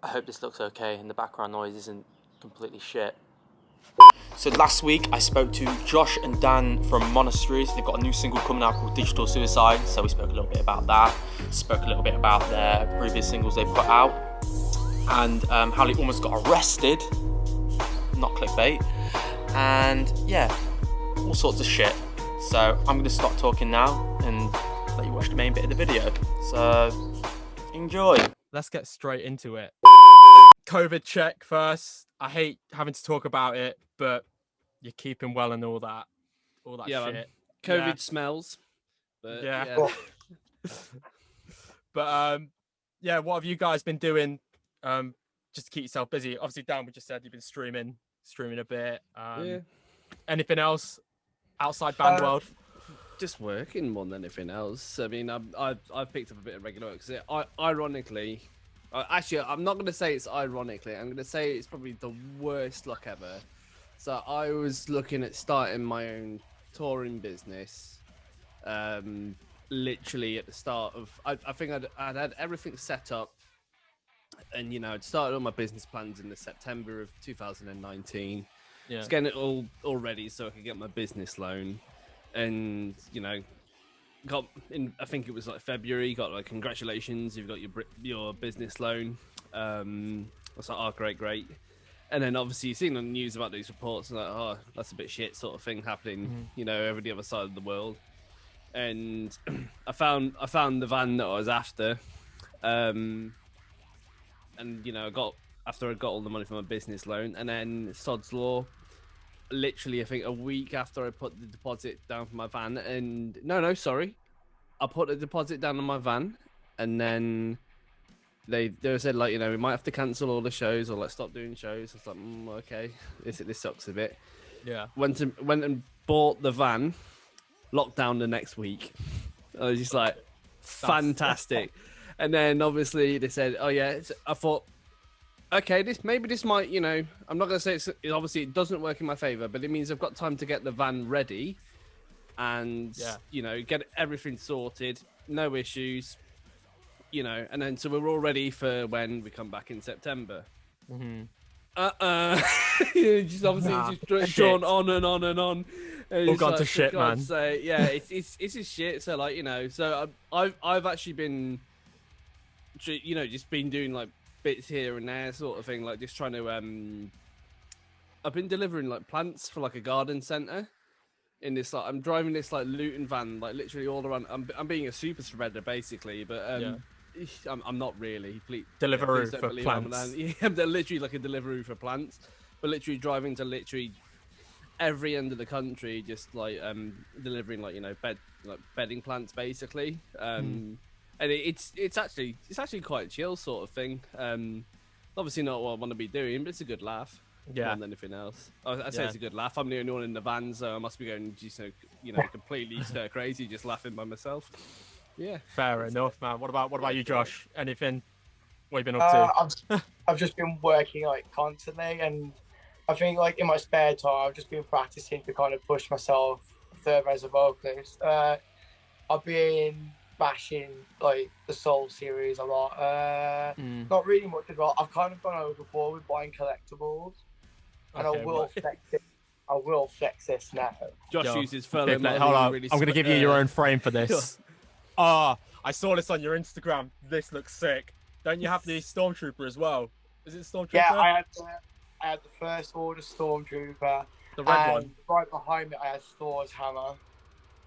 I hope this looks okay and the background noise isn't completely shit. So last week I spoke to Josh and Dan from Monasteries. They've got a new single coming out called Digital Suicide, so we spoke a little bit about that. Spoke a little bit about their previous singles they put out and how they almost got arrested. Not clickbait. And yeah, all sorts of shit. So I'm going to stop talking now and let you watch the main bit of the video. So enjoy. Let's get straight into it. COVID check first. I hate having to talk about it, but you're keeping well and all that yeah, shit. Man. COVID smells. But yeah. But yeah, what have you guys been doing just to keep yourself busy? Obviously, Dan, we just said you've been streaming a bit. Anything else outside band world? Just working more than anything else. I mean, I've picked up a bit of regular work. Ironically, actually, I'm not going to say it's ironically. I'm going to say it's probably the worst luck ever. So I was looking at starting my own touring business. Literally at the start of, I think I'd had everything set up, and I'd started all my business plans in the September of 2019. Yeah, just getting it all ready so I could get my business loan. And got in. I think it was like February. Got like, congratulations, you've got your business loan. I was like, oh, great. And then obviously you've seen on the news about these reports, and like, oh, that's a bit shit sort of thing happening. Over the other side of the world. And I found the van that I was after. And I got all the money from my business loan, and then sod's law. Literally, I think a week after I put the deposit down for my van, and I put the deposit down on my van, and then they said, like, we might have to cancel all the shows or like stop doing shows. I was like, okay, this sucks a bit. Yeah. Went and bought the van. Lockdown the next week. I was just like, fantastic. And then obviously they said, oh yeah. I thought, okay, this might, I'm not going to say obviously it doesn't work in my favor, but it means I've got time to get the van ready and, get everything sorted, no issues, and then so we're all ready for when we come back in September. Just obviously just drawn on and on and on. And all gone to shit, man. So yeah, it's just shit. So like, so I've actually been, just been doing like bits here and there sort of thing, like just trying to I've been delivering like plants for like a garden centre in this, like, I'm driving this like Luton van, like literally all around. I'm being a super spreader basically, but I'm not really. Deliveroo for plants. I'm literally like a Deliveroo for plants, but literally driving to literally every end of the country, just like delivering like bedding plants basically. And it's actually quite a chill sort of thing. Obviously not what I want to be doing, but it's a good laugh. Yeah. More than anything else. I say it's a good laugh. I'm the only one in the van, so I must be going just completely stir crazy, just laughing by myself. Yeah. Fair enough, man. What about you, Josh? Anything? What have you been up to? I've just been working like constantly, and I think like in my spare time I've just been practicing to kind of push myself further as a vocalist. I've been bashing like the Soul series a lot. Not really much at all. I've kind of gone overboard with buying collectibles, and I will flex this now. Josh uses further. Hold on, really I'm going to give you your own frame for this. I saw this on your Instagram. This looks sick. Don't you have the Stormtrooper as well? Is it Stormtrooper? Yeah, I had the first order Stormtrooper. The red one. Right behind me, I had Thor's hammer.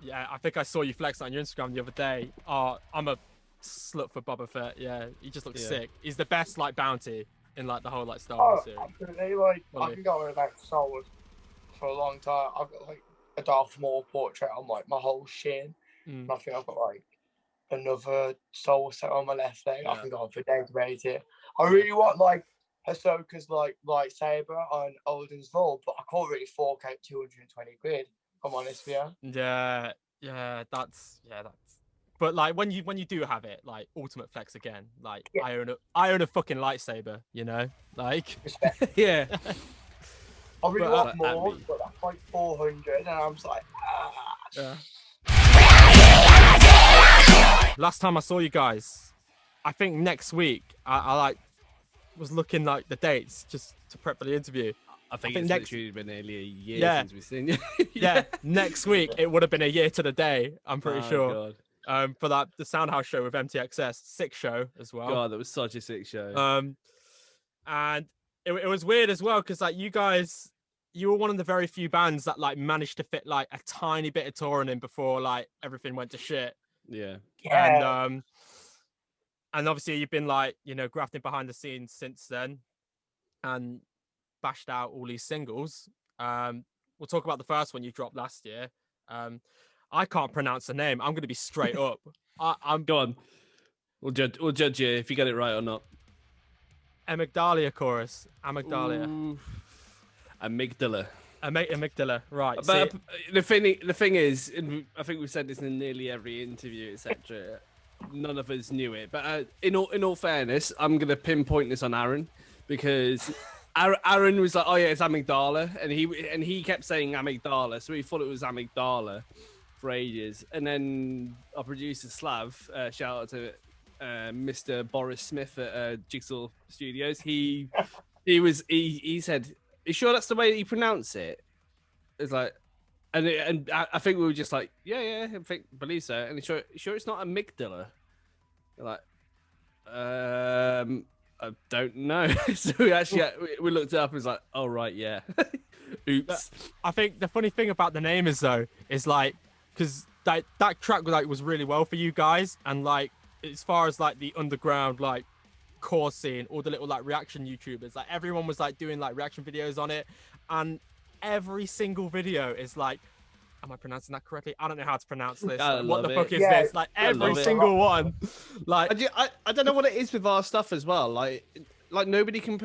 Yeah, I think I saw you flex on your Instagram the other day. I'm a slut for Boba Fett. Yeah, he just looks sick. He's the best like bounty in like the whole like Star Wars series. Absolutely. Like, I can go with that Star Wars for a long time. I've got like a Darth Maul portrait on like my whole shin. And I think I've got like another Star Wars set on my left leg. I can go on for days about it. I really want like Ahsoka's like lightsaber on Odin's Vault, but I can't really fork out 220 quid. I'm honest with you. Yeah, that's. But like when you do have it, like ultimate flex again. Like I own a fucking lightsaber, like. Yeah. I really want more, but that's like 400, and I'm just like, Yeah. Last time I saw you guys, I think next week, I like was looking like the dates just to prep for the interview. I think it's literally been nearly a year since we've seen you. Yeah, next week it would have been a year to the day. I'm pretty sure. God. For the Soundhouse show with MTXS, sick show as well. God, that was such a sick show. And it was weird as well because like you guys, you were one of the very few bands that like managed to fit like a tiny bit of touring in before like everything went to shit. Yeah. And obviously you've been like, you know, grafting behind the scenes since then and bashed out all these singles. We'll talk about the first one you dropped last year. I can't pronounce the name. I'm going to be straight up. I'm Go on. We'll judge you if you get it right or not. Amygdalia chorus. Amygdalia. Ooh. Amygdala. Amygdala. Right. But the thing is, and I think we've said this in nearly every interview, etc. None of us knew it, but in all fairness, I'm gonna pinpoint this on Aaron because Aaron was like, "Oh yeah, it's amygdala," and he kept saying amygdala, so he thought it was amygdala for ages. And then our producer Slav, shout out to Mr. Boris Smith at Jigsaw Studios. He said, "You sure that's the way that you pronounce it?" It's like. And I think we were just like, yeah, believe so. And sure it's not amygdala. You're like, I don't know. So we looked it up and was like, oh right, yeah. Oops. I think the funny thing about the name is though, is like, because that track was really well for you guys, and like as far as like the underground like core scene, all the little like reaction YouTubers, like everyone was like doing like reaction videos on it, and every single video is like, am I pronouncing that correctly? I don't know how to pronounce this. Like, what the fuck is this? Like every single one. Like I don't know what it is with our stuff as well. Like nobody can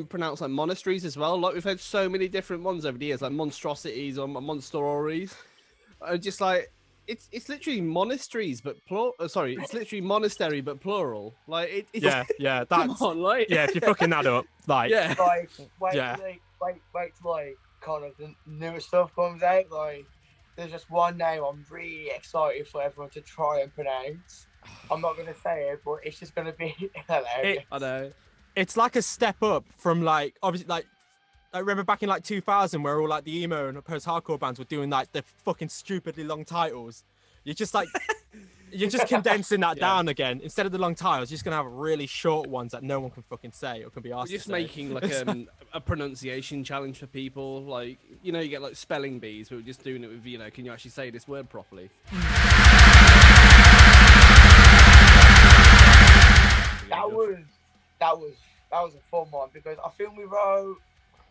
pronounce like Monasteries as well. Like we've had so many different ones over the years, like Monstrosities or Monstories. Just like it's literally Monasteries, but plural. Sorry, it's literally Monastery, but plural. Like it's yeah. That's come on, like yeah. If you're fucking that up, like wait till like kind of the newer stuff comes out. Like there's just one name I'm really excited for everyone to try and pronounce. I'm not going to say it, but it's just going to be hilarious. I know. It's like a step up from like, obviously, like I remember back in like 2000 where all like the emo and post-hardcore bands were doing like the fucking stupidly long titles. You're just like, you're just condensing that down again. Instead of the long titles, you're just going to have really short ones that no one can fucking say or can be asked to say. Just making like a pronunciation challenge for people. Like, you know, you get like spelling bees, but we're just doing it with, you know, can you actually say this word properly? That was a fun one because I think we wrote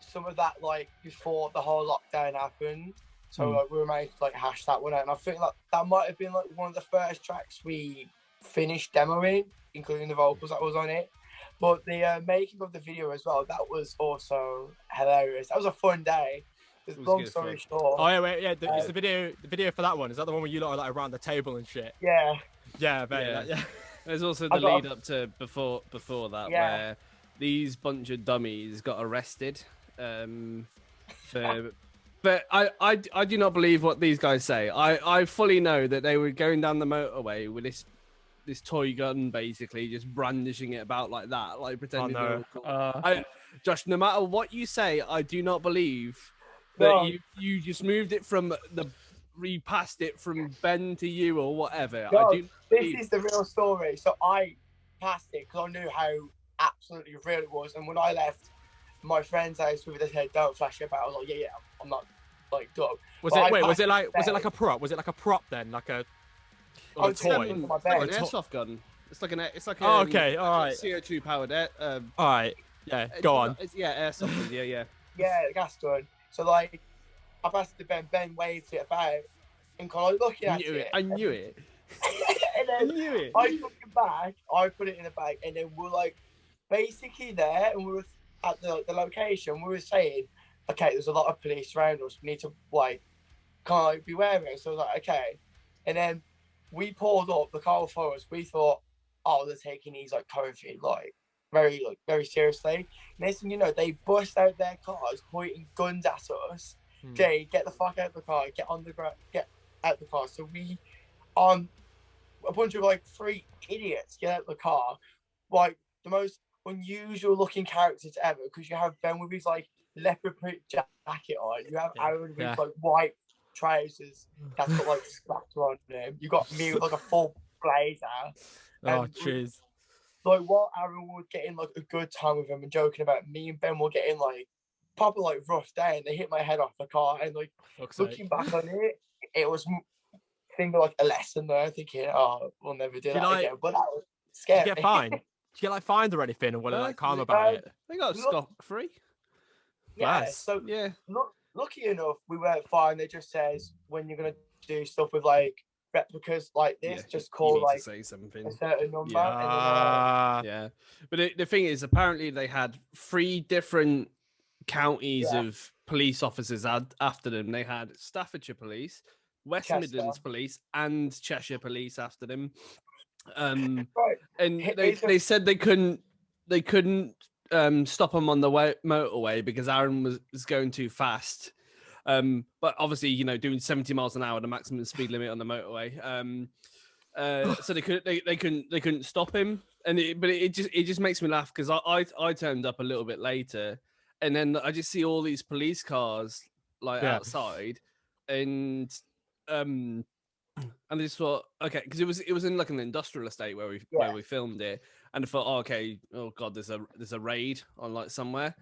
some of that like before the whole lockdown happened. So like we were made to like hash that one out, and I think like that might have been like one of the first tracks we finished demoing, including the vocals that was on it. But the making of the video as well, that was also hilarious. That was a fun day. Long story short. Oh yeah, wait, yeah. Is the video for that one? Is that the one where you lot are like around the table and shit? Yeah. Yeah, yeah. There's also the lead up to before that where these bunch of dummies got arrested. But I do not believe what these guys say. I fully know that they were going down the motorway with this toy gun, basically just brandishing it about like that, like pretending. Oh, no. Josh, no matter what you say, I do not believe that you just moved it from repassed it from Ben to you or whatever. No, this is the real story. So I passed it because I knew how absolutely real it was, and when I left my friend's house with his head, don't flash it back. I was like, yeah, I'm not like dumb. Was it like a prop? Was it like a prop then, like a toy? It's like an airsoft gun. It's like okay, all right. CO2 powered all right, yeah, go on. Airsoft gun, yeah, gas gun. So like, I passed it to Ben. Ben waved it about, and kind of looking at it. I knew it. And then I took it back. I put it in a bag, and then we're like, basically there, and we were at the location. We were saying, okay, there's a lot of police around us. We need to like kind of like be wary. So I was like, okay. And then we pulled up the car for us. We thought, oh, they're taking these like COVID very seriously. Next thing you know, they bust out their cars, pointing guns at us. Jay, get the fuck out of the car. Get on the ground. Get out the car. So we, a bunch of like 3 idiots get out of the car. Like the most unusual looking characters ever, because you have Ben with his like leopard print jacket on, you have Aaron with like white trousers that's got like splatter on them, you got me with like a full blazer. Oh, jeez. Like while Aaron was getting like a good time with him and joking about, me and Ben were getting like proper like rough day, and they hit my head off the car, and like looking back on it, it was thinking like a lesson there, thinking, oh, we'll never do that again. But that was scary. Did you get fined? Did you get like fined or anything, or were they like calm about it? They got scot free. Yeah. Nice. So lucky enough, we weren't fined. They just says when you're gonna do stuff with like replicas like this, just call like say something. a certain number. Yeah. But the thing is, apparently they had 3 different counties of police officers after them. They had Staffordshire Police, West Midlands Police, and Cheshire Police after them. And they said they couldn't stop him on the motorway because Aaron was going too fast. But obviously, you know, doing 70 miles an hour, the maximum speed limit on the motorway. So they couldn't stop him. But it just makes me laugh because I turned up a little bit later, and then I just see all these police cars like outside, and I just thought, okay, because it was in like an industrial estate where we filmed it, and I thought, oh god, there's a raid on like somewhere.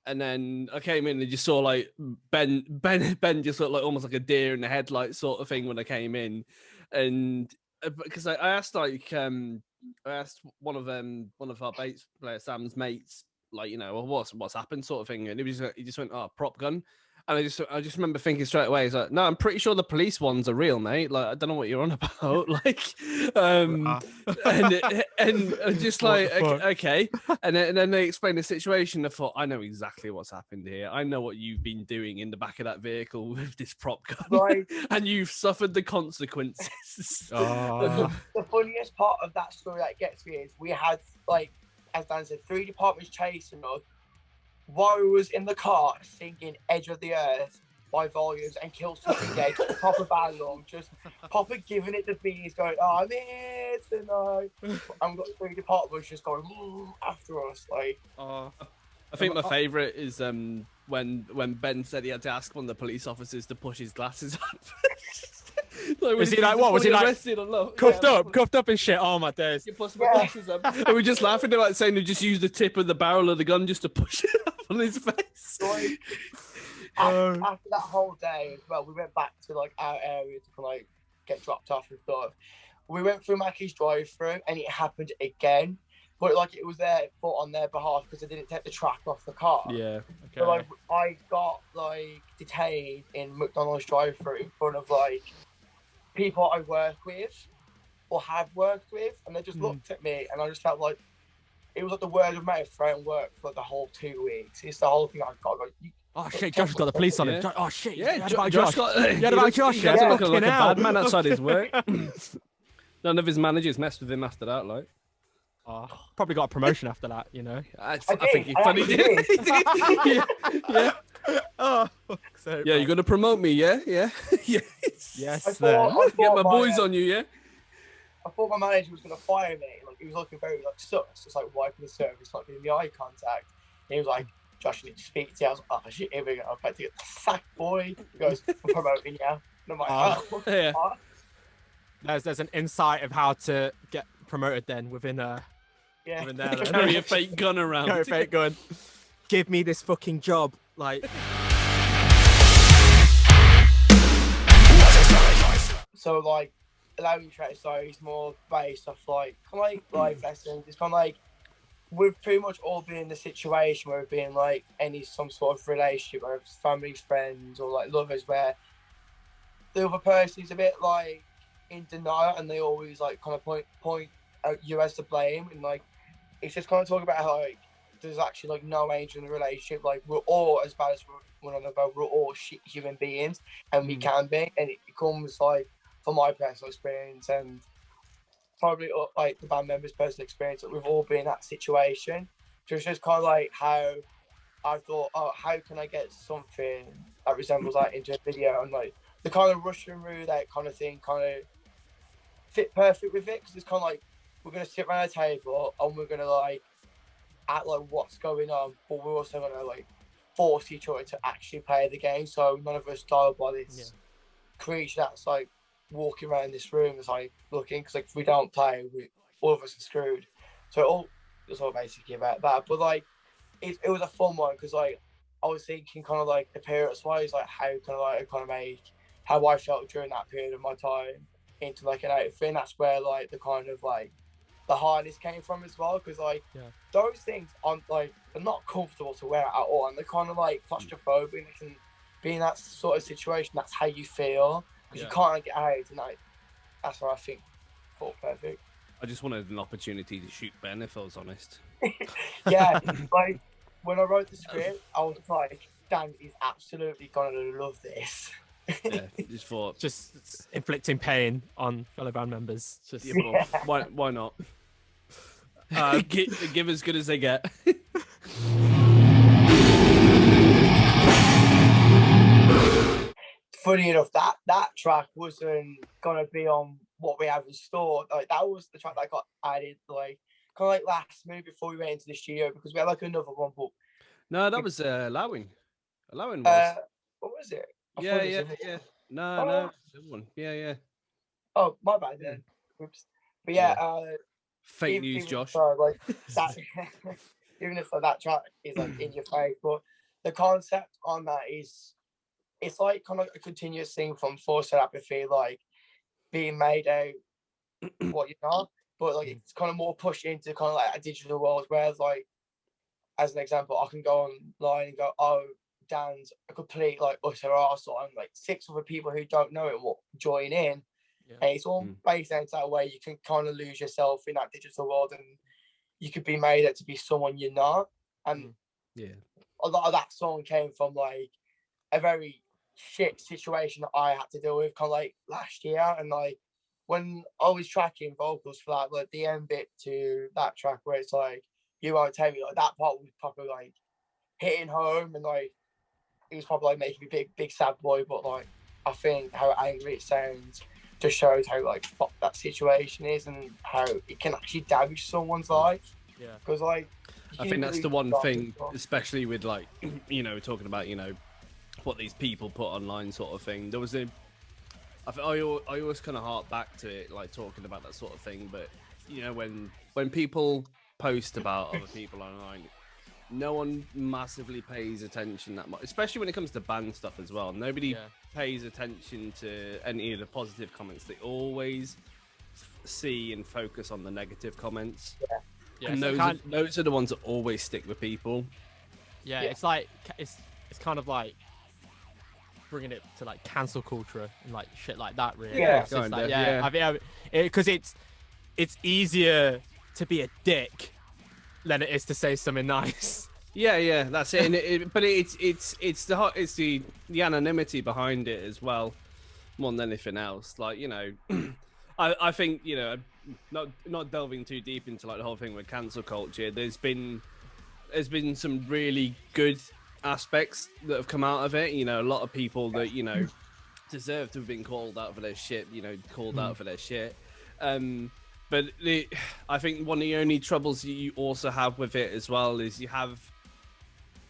And then I came in and just saw like Ben just looked like almost like a deer in the headlight sort of thing when I came in, and because I asked one of our bass player Sam's mates, like, you know, well, what's happened sort of thing, and he just went, oh, prop gun. And I just remember thinking straight away, he's like, no, I'm pretty sure the police ones are real, mate. Like, I don't know what you're on about. Like, and just like, okay. And then they explained the situation. I thought, I know exactly what's happened here. I know what you've been doing in the back of that vehicle with this prop gun, right. And you've suffered the consequences. The funniest part of that story that gets me is we had, like, as Dan said, 3 departments chasing us. While we was in the car singing Edge of the Earth by Volumes and Kill Something Dead, proper band long, just proper giving it the bees, going, oh, I'm here tonight. And we've got 3 departments just going after us. Like, I think my favourite is when Ben said he had to ask one of the police officers to push his glasses up. Like, was he like, what? Was he like cuffed up and shit? Oh my days! You push my glasses up. And we're just laughing about saying they just used the tip of the barrel of the gun just to push it up on his face. Like, after that whole day, well, we went back to like our area to like get dropped off and stuff. We went through Mackey's drive-through, and it happened again. But like it was their fault on their behalf because they didn't take the track off the car. Yeah. Okay. So like I got like detained in McDonald's drive-through in front of like people I work with or have worked with, and they just looked at me, and I just felt like it was like the word of mouth framework for the whole 2 weeks. It's the whole thing. I got like, oh shit, Josh got the police on him. Oh shit, yeah, Josh got Josh. He had to look like a bad man outside his work. None of his managers messed with him after that, like. Probably got a promotion after that, you know. I think he funny did. Yeah. Oh, yeah, you're gonna promote me, yeah? Yes. I thought Get my boys on you, yeah? I thought my manager was gonna fire me. Like he was looking very like sus, just like wiping the surface, like giving me eye contact. And he was like, Josh, you need to speak to you. I was like, oh shit, here we go. I'm about to get the sack, boy. He goes, I'm promoting you. And I'm like, yeah. There's an insight of how to get promoted then within there, carry a fake gun around. Carry a fake gun. Give me this fucking job, like. So like, allowing trade stories more based off like life lessons. It's kind of like we've pretty much all been in the situation where we've been like some sort of relationship, whether it's families, friends, or like lovers, where the other person is a bit like in denial, and they always like kind of point out you as to blame, and like it's just kind of talking about how like there's actually like no age in the relationship. Like we're all as bad as one another. We're all shit human beings, and we can be. And it becomes like, from my personal experience and probably like the band members' personal experience, that we've all been in that situation. So it's just kind of like how I thought, oh, how can I get something that resembles that into a video, and like the kind of Russian roulette kind of thing kind of fit perfect with it, because it's kind of like we're gonna sit around a table and we're gonna like at like what's going on, but we're also gonna like force each other to actually play the game. So none of us die by this creature that's like walking around this room, is like looking, because like if we don't play, all of us are screwed. So it's all basically about that. But like it was a fun one because like I was thinking kind of like appearance wise, like how can I kind of make how I felt during that period of my time into like an outfit. And that's where like the kind of like the hardness came from as well, because like those things aren't like, they're not comfortable to wear at all, and they're kind of like claustrophobic, and it can be in that sort of situation. That's how you feel because you can't get out, and like that's what I think felt perfect. I just wanted an opportunity to shoot Ben, if I was honest. Yeah, like when I wrote the script, I was like, Dan is absolutely gonna love this. Yeah, just thought, just inflicting pain on fellow band members. Just why not? Give as good as they get. Funny enough, that track wasn't gonna be on what we have in store. Like that was the track that got added, like kind of like last minute before we went into the studio, because we had like another one. But no, that was allowing. Allowing was. What was it? Yeah. No, one. Yeah. Oh, my bad then. Oops. But yeah, fake news, Josh. Like that, even if that track is like in your face, but the concept on that is, it's like kind of a continuous thing from forced apathy, like being made out what you're not, but like it's kind of more pushed into kind of like a digital world. Whereas like, as an example, I can go online and go, oh, Dan's a complete like utter arsehole, and like 6 other people who don't know him will join in. And it's all based out that way. You can kind of lose yourself in that digital world, and you could be made out to be someone you're not. And a lot of that song came from like a very shit situation that I had to deal with kind of like last year. And like when I was tracking vocals for that, like the end bit to that track where it's like, you won't tell me, like that part was probably like hitting home, and like it was probably like making me big sad boy. But like I think how angry it sounds just shows how like fucked that situation is, and how it can actually damage someone's life. Because like I think that's the one thing, especially with like, you know, talking about, you know, what these people put online sort of thing. There was I always kind of hark back to it, like talking about that sort of thing. But you know, when people post about other people online, no one massively pays attention that much, especially when it comes to band stuff as well. Nobody pays attention to any of the positive comments. They always see and focus on the negative comments. And those are the ones that always stick with people. It's like it's kind of like bringing it to like cancel culture and like shit like that, really. Because it's easier to be a dick than it is to say something nice. Yeah, that's it. But it's the anonymity behind it as well, more than anything else. Like, you know, I think, you know, not delving too deep into like the whole thing with cancel culture. There's been some really good aspects that have come out of it. You know, a lot of people that, you know, deserve to have been called out for their shit. You know, out for their shit. But I think one of the only troubles you also have with it as well is you have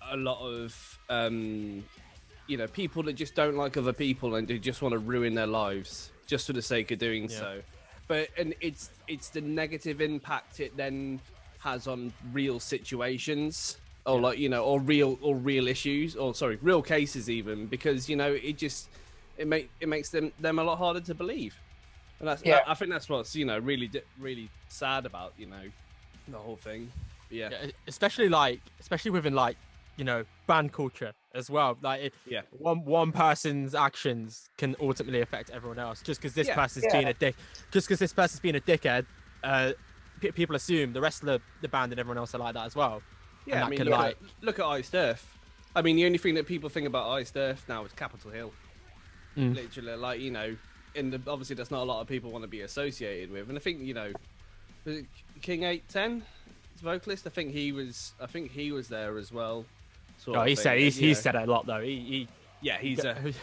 a lot of, you know, people that just don't like other people and they just want to ruin their lives just for the sake of doing so. And it's the negative impact it then has on real situations, or like, you know, or real issues, or sorry, real cases even, because, you know, it makes them a lot harder to believe. And that's, I think that's what's, you know, really sad about, you know, the whole thing. Especially within like, you know, band culture as well. Like, one person's actions can ultimately affect everyone else. Just because this person's being a dick, just because this person's being a dickhead, people assume the rest of the band and everyone else are like that as well. Yeah, I mean, look at Iced Earth. I mean, the only thing that people think about Iced Earth now is Capitol Hill. Literally, like, you know. Obviously that's not a lot of people want to be associated with, and I think, you know, was it King 810, his vocalist? I think he was there as well. He said it a lot though. He's an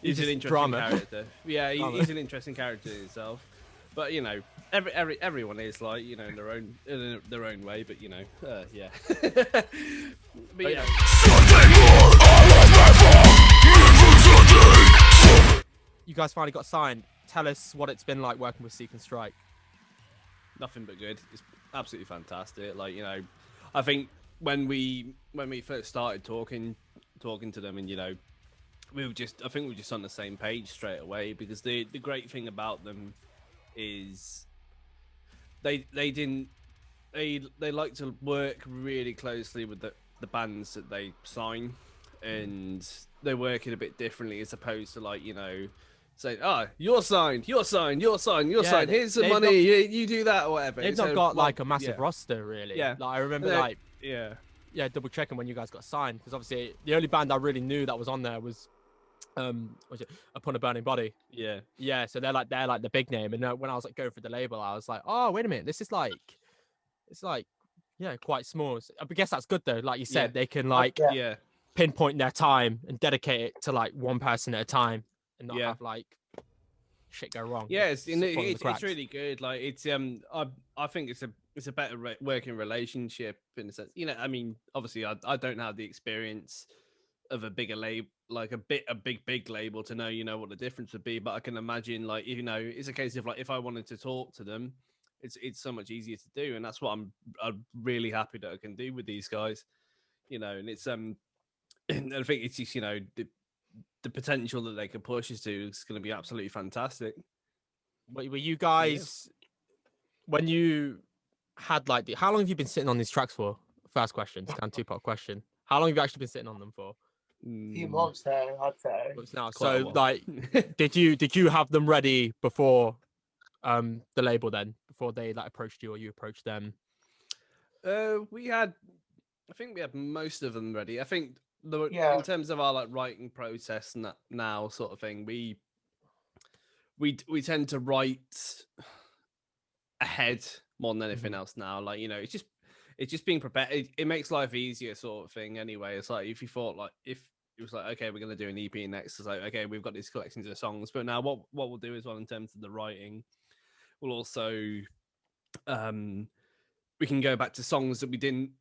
interesting character. He's an interesting character himself. But, you know, everyone is like, you know, in their own way, but you know, yeah. But you know. You guys finally got signed. Tell us what it's been like working with Seek and Strike. Nothing but good. It's absolutely fantastic. Like, you know, I think when we first started talking to them, and you know, I think we were just on the same page straight away, because the great thing about them is they like to work really closely with the bands that they sign, and they work it a bit differently as opposed to, like, you know, saying, "Oh, you're signed. Here's some money. You do that or whatever." They've not got like a massive roster, really. Yeah, like I remember, double checking when you guys got signed, because obviously the only band I really knew that was on there was Upon a Burning Body. Yeah. So they're like the big name, and when I was like going through the label, I was like, oh wait a minute, this is like, it's like, yeah, quite small. I guess that's good though. Like you said, they can like pinpoint their time and dedicate it to like one person at a time, and not have like shit go wrong. Yeah, it's really good. Like, it's I think it's a better working relationship in a sense. You know, I mean, obviously I don't have the experience of a bigger label, like a big label, to know, you know, what the difference would be, but I can imagine, like, you know, it's a case of like, if I wanted to talk to them, it's so much easier to do, and that's what I'm really happy that I can do with these guys, you know. And it's and I think it's just, you know, the potential that they can push us to is going to be absolutely fantastic. Were you guys, when you had like how long have you been sitting on these tracks for? First question, it's kind of two-part question. How long have you actually been sitting on them for? A few months now, I'd say. Now. So like, did you have them ready before the label then, before they like approached you, or you approached them? I think we had most of them ready. I think in terms of our like writing process and that now sort of thing, we tend to write ahead more than anything else now. Like, you know, it's just being prepared. It makes life easier, sort of thing. Anyway, it's like, if you thought, like, if it was like, okay, we're going to do an EP next, it's like, okay, we've got these collections of songs, but now what we'll do as well in terms of the writing, we'll also we can go back to songs that we didn't.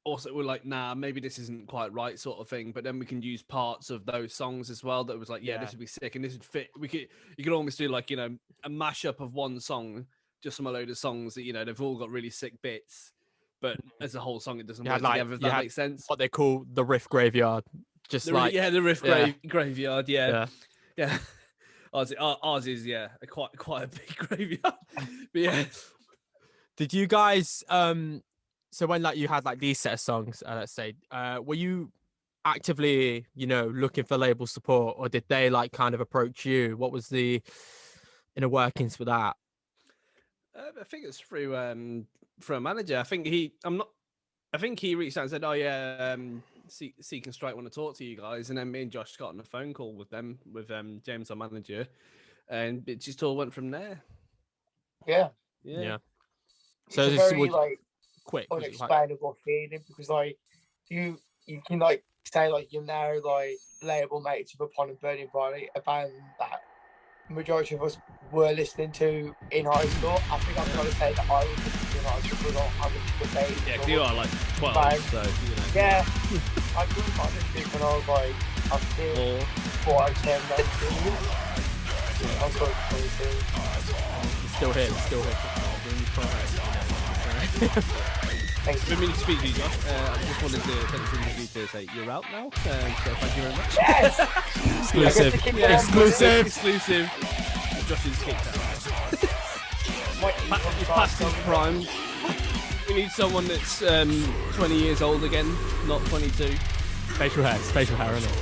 Also, we're like, nah, maybe this isn't quite right, sort of thing. But then we can use parts of those songs as well. That was like, this would be sick, and this would fit. You could almost do, like, you know, a mashup of one song, just from a load of songs that, you know, they've all got really sick bits, but as a whole song, it doesn't work together. If that makes sense. What they call the riff graveyard, the riff graveyard. Yeah. Ours is quite a big graveyard. But yeah. Did you guys so when like you had like these set of songs, let's say, were you actively, you know, looking for label support, or did they like kind of approach you? What was the inner workings for that? I think it's through a manager. I think he reached out and said, "Oh yeah, Seek and Strike want to talk to you guys," and then me and Josh got on a phone call with them, with James, our manager, and it just all went from there. Yeah. So it's this very was quick, unexplainable feeling, because like you can like say like you're now like label mates with Upon a Burning Body, a band that majority of us were listening to in high school. I think I'm trying to say that I was listening to in high school, but I'm just because you are like 12, so you know. Yeah, I couldn't find this shit when I was like, I'm still 4 out of 10. I'm going to 22. Still here. For me to speak to you, Josh, I just wanted to take the opportunity to say you're out now. So thank you very much. Yes! Exclusive. Josh is kicked out. He's past his prime. We need someone that's 20 years old again, not 22. Facial hair, isn't it?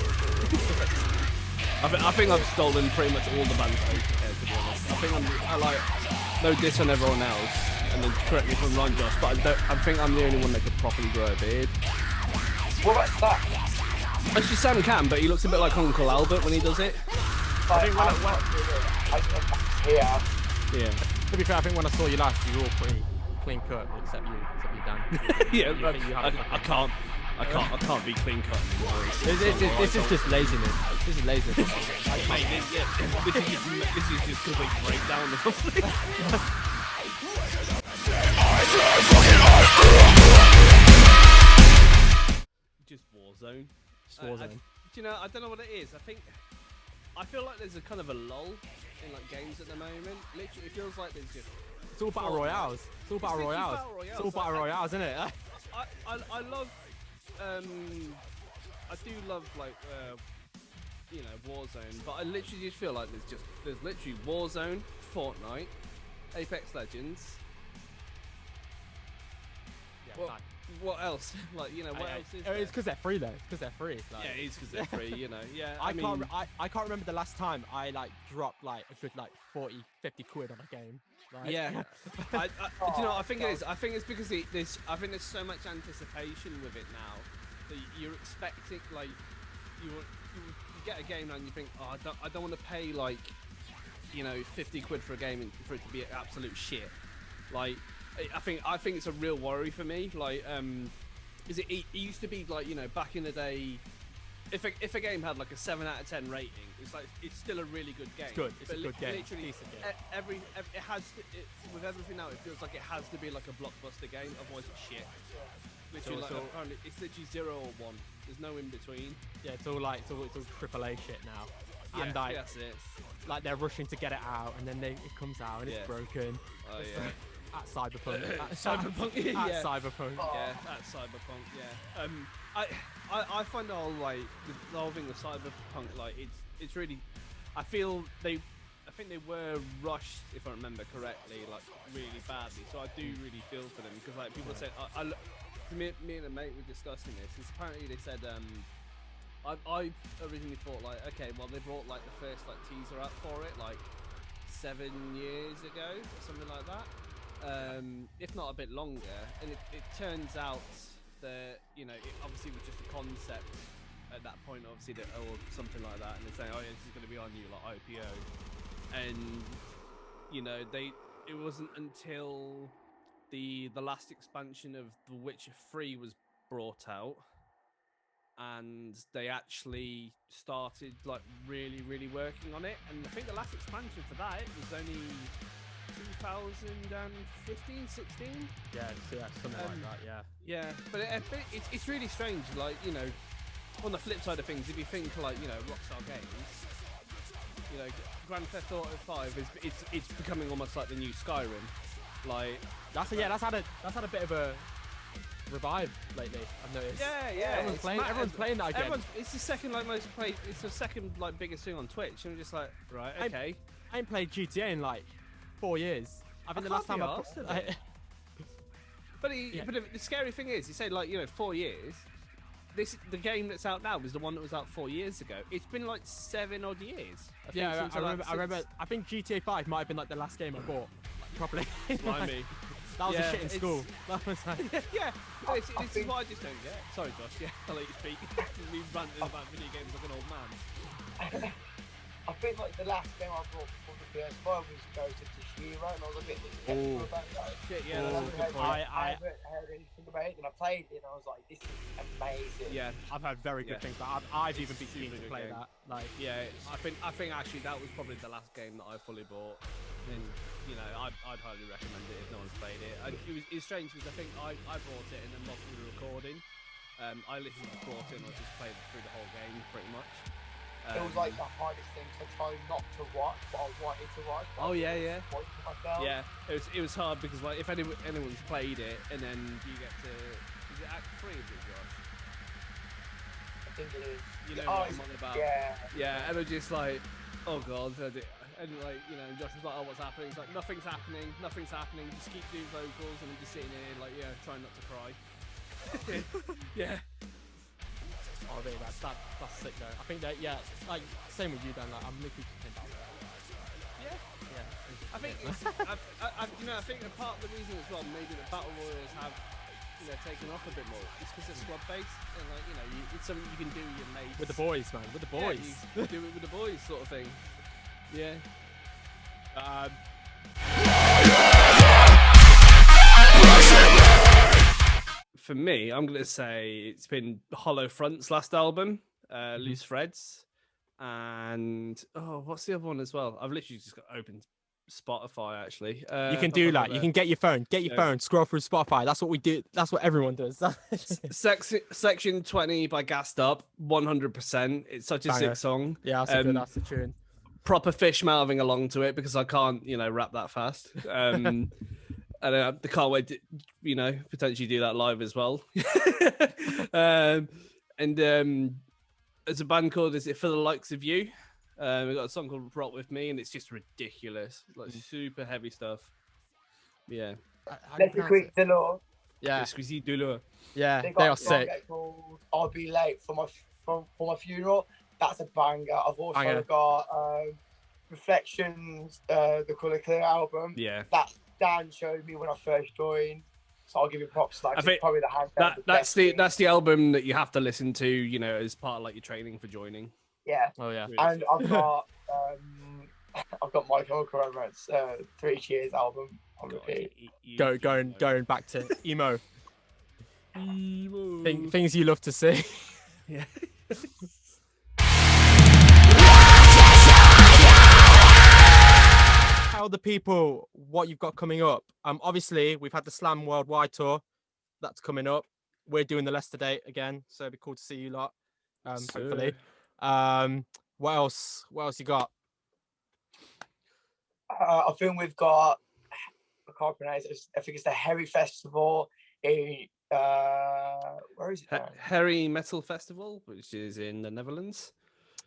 I think I've stolen pretty much all the band's facial hair, to be honest. I think I like, no diss on everyone else, and then correct me if I'm wrong, Josh, but I think I'm the only one that could properly grow a beard. What's that? Actually, Sam can, but he looks a bit like Uncle Albert when he does it. I think yeah. To be fair, I think when I saw you last, you were all pretty clean cut, except you, Dan. I can't be clean cut anymore. This is just laziness. This is laziness. This is just complete breakdown or something. Just Warzone. Warzone. Do you know? I don't know what it is. I feel like there's a kind of a lull in like games at the moment. Literally, it feels like there's just. It's all battle royales. It's all battle royales. It's all battle royales, isn't it? I love. I do love like you know, Warzone, but I literally just feel like there's literally Warzone, Fortnite, Apex Legends. Yeah, what else? Like, you know, what else is there? It's because they're free though. It's because they're free. Like, yeah, it's because they're free. You know, yeah. I can't remember the last time I like dropped like a good like 40, 50 quid on a game. Right? Yeah. Do you know what I think it is? I think it's because I think there's so much anticipation with it now that you're expecting like you get a game and you think, oh, I don't want to pay like, you know, 50 quid for a game and for it to be absolute shit. Like, I think it's a real worry for me. Like, is it used to be like, you know, back in the day, if a game had like a 7 out of 10 rating, it's still a really good game. It's good. It's a good game. Literally, decent game. it has to, with everything now, it feels like it has to be like a blockbuster game, otherwise it's shit. Literally, apparently it's literally 0 or 1. There's no in between. Yeah, it's all AAA shit now. Yeah, and like, that's it. Like they're rushing to get it out, and then it comes out and it's broken. Oh yeah. At Cyberpunk. At Cyberpunk. At Cyberpunk. Yeah, at Cyberpunk. Yeah. I find the whole like the whole thing with Cyberpunk, like it's really. I think they were rushed, if I remember correctly, like really badly. So I do really feel for them because like people said, me and a mate were discussing this. Because apparently they said, I originally thought like, okay, well they brought like the first like teaser out for it like 7 years ago or something like that, if not a bit longer. And it turns out that, you know, it obviously was just a concept at that point, obviously, that, or something like that, and they're saying, oh yeah, this is going to be our new like IPO, and you know, it wasn't until the last expansion of The Witcher 3 was brought out, and they actually started like really working on it. And I think the last expansion for that was only 2015, 16. Yeah, something like that. Yeah, but it's really strange. Like, you know, on the flip side of things, if you think like, you know, Rockstar Games, you know, Grand Theft Auto 5 it's becoming almost like the new Skyrim. Like that's had a bit of a revive lately, I've noticed. Yeah. Everyone's playing that again. It's the second like most played. It's the second like biggest thing on Twitch, and I'm just like, right, okay. I ain't played GTA in like 4 years. I think the last time But the scary thing is, you say like, you know, 4 years. The game that's out now was the one that was out 4 years ago. It's been like 7 odd years. I remember. I think GTA 5 might have been like the last game I bought properly. Blimey. That was a shit in school. That was like... yeah. This is what I just don't get. Sorry, Josh. Yeah, I'll let you speak. Me ranting about video games like an old man. I think like the last game I bought for the PS5 was Ghost of Tsushima, and I was a bit skeptical about that. Shit, yeah, that's a good point. I haven't heard anything about it, and I played it, and I was like, this is amazing. Yeah, I've heard very good things, but I've even been keen to play that. Like, yeah, I think actually that was probably the last game that I fully bought, and you know, I'd highly recommend it if no one's played it. It's strange because I think I bought it, and then whilst we were recording, I literally just bought it and I just played through the whole game pretty much. It was like the hardest thing to try not to watch, but I wanted to watch. Oh yeah. Yeah, it was hard because like if anyone's played it, and then you get to, is it Act 3 of it, Josh? I think it is. You know what I'm on about? Yeah, and I'm just like, oh god, and like, you know, Josh was like, oh, what's happening? He's like, nothing's happening, just keep doing vocals, and I'm just sitting here like, yeah, trying not to cry. Yeah. Oh, really, that's sick though. I think that, yeah, like, same with you, Dan. Like, I'm literally just thinking about it. Yeah. I think it's, you know, I think a part of the reason as well, maybe that Battle Royals have, you know, taken off a bit more, is because it's squad based, and like, you know, it's something you can do with your mates. With the boys, man. With the boys. Yeah, you do it with the boys, sort of thing. Yeah. For me, I'm going to say it's been Hollow Front's last album, Loose Threads, and what's the other one as well? I've literally just got opened Spotify actually. You can do that. You can get your phone, scroll through Spotify. That's what we do. That's what everyone does. Section 20 by Gassed Up, 100%. It's such a sick song. Yeah, that's a tune. Proper fish mouthing along to it because I can't, rap that fast. And I can't wait to, potentially do that live as well. There's a band called Is It For The Likes Of You? We've got a song called Rock With Me, and it's just ridiculous. Like super heavy stuff. Yeah. Let's be quick to know. Yeah. Exquisite Douleur. Yeah, they are sick. Called I'll Be Late for my funeral. That's a banger. I've also got Reflections, the Colour Clear album. Yeah. That Dan showed me when I first joined. So I'll give you props. Like, I think probably the hand. That's the album that you have to listen to, as part of like your training for joining. Yeah. Oh yeah. And I've got My Chemical Romance 3 Cheers album on repeat. Going back to emo. Things you love to see. Yeah. Tell the people what you've got coming up. Obviously we've had the Slam Worldwide tour that's coming up. We're doing the Leicester date again, so it'd be cool to see you lot. Hopefully. What else you got? I think we've got, I can't pronounce it. I think it's the Hairy Festival in where is it? Hairy Metal Festival, which is in the Netherlands.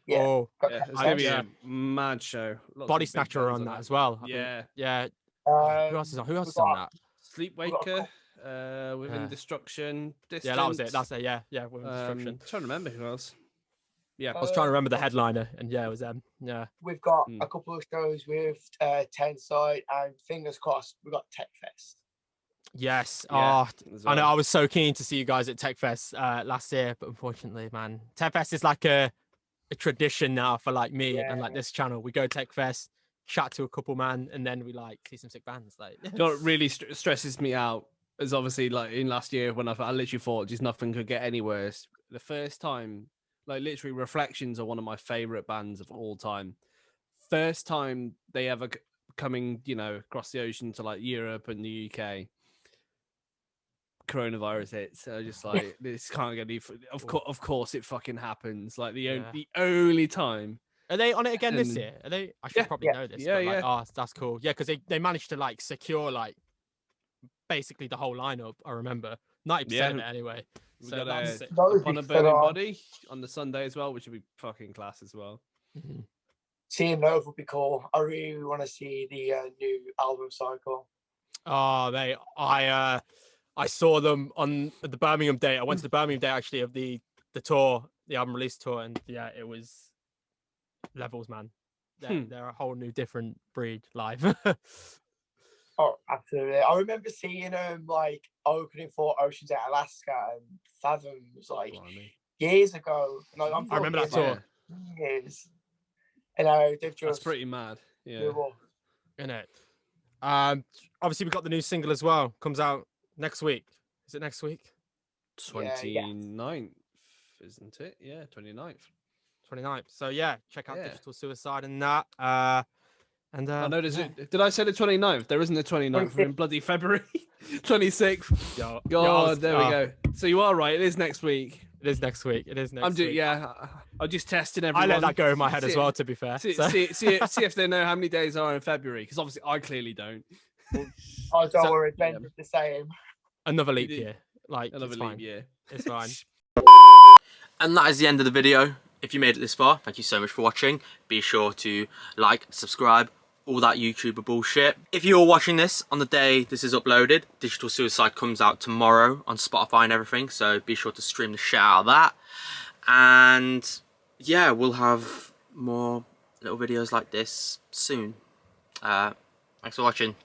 Yeah. Oh, it's gonna be a mad show. Body Snatcher on that as well. Yeah. Yeah. Who else is on that? Sleepwaker, Within Destruction. Distance. Yeah, that was it. That's it. Yeah, Within Destruction. I'm trying to remember who else. Yeah, I was trying to remember the headliner, and yeah, it was them. Yeah. We've got a couple of shows with Tenside, and fingers crossed, we've got Tech Fest. Yes. Yeah, I know. I was so keen to see you guys at Tech Fest last year, but unfortunately, man, Tech Fest is like a tradition now for like me and like this channel. We go Tech Fest, chat to a couple man, and then we like see some sick bands. Like, what really stresses me out is obviously like in last year when I literally thought just nothing could get any worse. The first time, like literally, Reflections are one of my favorite bands of all time. First time they ever coming, across the ocean to like Europe and the UK. Coronavirus hits. So just like this can't get any. Of course, it fucking happens. Like the only time. Are they on it again this year? Are they? I should probably know this. Yeah. Oh, that's cool. Yeah, because they managed to like secure like basically the whole lineup. I remember 90% of it anyway. We so got On a Burning Body on the Sunday as well, which would be fucking class as well. Mm-hmm. Seeing Nova would be cool. I really want to see the new album cycle. Oh, I saw them on the Birmingham date. I went to the Birmingham date actually of the tour, the album release tour, and yeah, it was levels, man. They're a whole new different breed live. Oh, absolutely. I remember seeing them like opening for Oceans at Alaska and Fathoms like years ago. Like, I remember that tour. Years. They've just. That's pretty mad. Yeah. Isn't it? Obviously we got the new single as well. Comes out next week. Is it next week? 29th, isn't it? Yeah, 29th. 29th. So yeah, check out Digital Suicide and that. And I know did I say the 29th? There isn't a 29th. We're in bloody February. 26th. God, there we go. So you are right. It is next week. It is next week. I'm just testing everyone. I let that go in my head as well, to be fair. See if they know how many days are in February, because obviously I clearly don't. Oh, don't worry, Ben's the same. Another leap year. Another leap year. It's fine. And that is the end of the video. If you made it this far, thank you so much for watching. Be sure to like, subscribe, all that YouTuber bullshit. If you're watching this on the day this is uploaded, Digital Suicide comes out tomorrow on Spotify and everything, so be sure to stream the shit out of that. And yeah, we'll have more little videos like this soon. Thanks for watching.